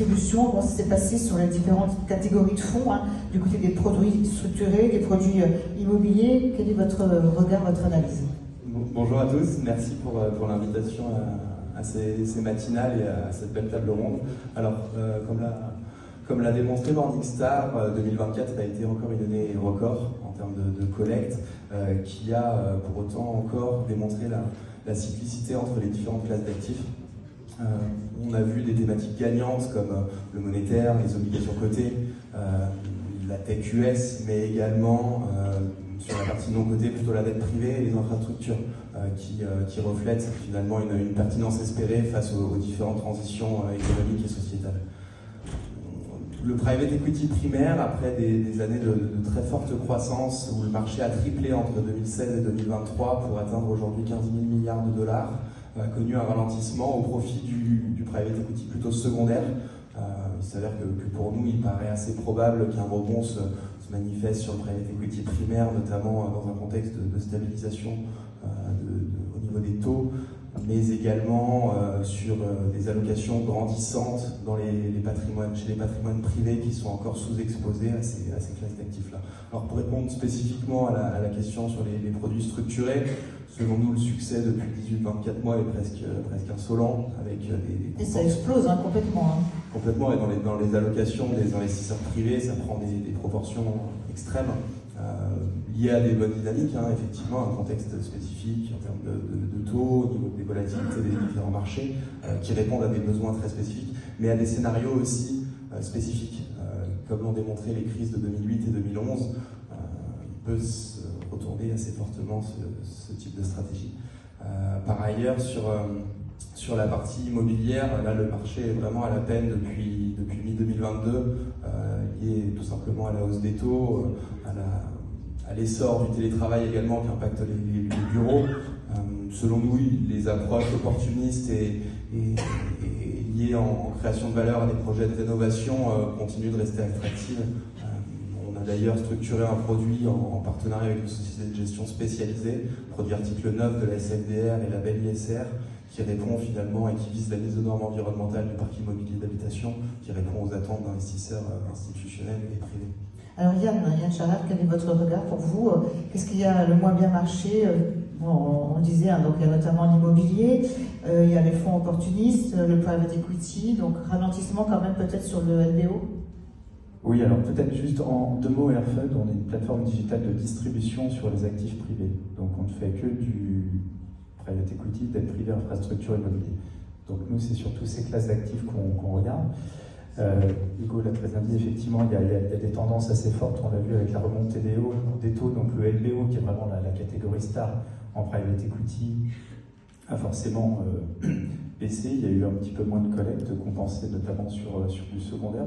distribution, comment ça s'est passé sur les différentes catégories de fonds, hein, du côté des produits structurés, des produits immobiliers. Quel est votre regard, votre analyse? Bonjour à tous, merci pour l'invitation à ces matinales et à cette belle table ronde. Alors, comme l'a démontré Morningstar, 2024 a été encore une année record en termes de collecte, qui a pour autant encore démontré la cyclicité entre les différentes classes d'actifs. On a vu des thématiques gagnantes comme le monétaire, les obligations cotées, la tech US, mais également sur la partie non cotée, plutôt la dette privée et les infrastructures, qui reflètent finalement une pertinence espérée face aux différentes transitions économiques et sociétales. Le private equity primaire, après des années de très forte croissance, où le marché a triplé entre 2016 et 2023 pour atteindre aujourd'hui 15 000 milliards de dollars, a connu un ralentissement au profit du private equity plutôt secondaire. Il s'avère que pour nous, il paraît assez probable qu'un rebond se manifeste sur le private equity primaire, notamment dans un contexte de stabilisation au niveau des taux, mais également sur des allocations grandissantes dans chez les patrimoines privés qui sont encore sous-exposés à ces classes d'actifs-là. Alors pour répondre spécifiquement à la question sur les produits structurés, selon nous, le succès depuis 18-24 mois est presque insolent, avec des et ça explose complètement. Complètement, et dans les allocations des investisseurs privés, ça prend des proportions extrêmes, liées à des bonnes dynamiques, effectivement, un contexte spécifique en termes de taux, au niveau des volatilités des différents marchés, qui répondent à des besoins très spécifiques, mais à des scénarios aussi spécifiques. Comme l'ont démontré les crises de 2008 et 2011, il peut se retourner assez fortement ce type de stratégie. Par ailleurs, sur la partie immobilière, là le marché est vraiment à la peine depuis mi-2022, lié tout simplement à la hausse des taux, à l'essor du télétravail également qui impacte les bureaux. Selon nous, les approches opportunistes et liées en création de valeur à des projets de rénovation continuent de rester attractives. On a d'ailleurs structuré un produit en partenariat avec une société de gestion spécialisée, produit article 9 de la SFDR et label ISR, qui répond finalement et qui vise la mise aux normes environnementales du parc immobilier d'habitation, qui répond aux attentes d'investisseurs institutionnels et privés. Alors Yann Charard, quel est votre regard pour vous? Qu'est-ce qui a le moins bien marché? On disait, donc il y a notamment l'immobilier, il y a les fonds opportunistes, le private equity, donc ralentissement quand même peut-être sur le LBO? Oui, alors peut-être juste en deux mots, Airfund, on est une plateforme digitale de distribution sur les actifs privés. Donc on ne fait que du private equity, dette privée, infrastructure, immobilier. Donc nous, c'est surtout ces classes d'actifs qu'on regarde. Hugo l'a très bien dit, effectivement, il y a des tendances assez fortes, on l'a vu avec la remontée des taux, donc le LBO, qui est vraiment la catégorie star en private equity, a forcément baissé. Il y a eu un petit peu moins de collecte compensée notamment sur du secondaire.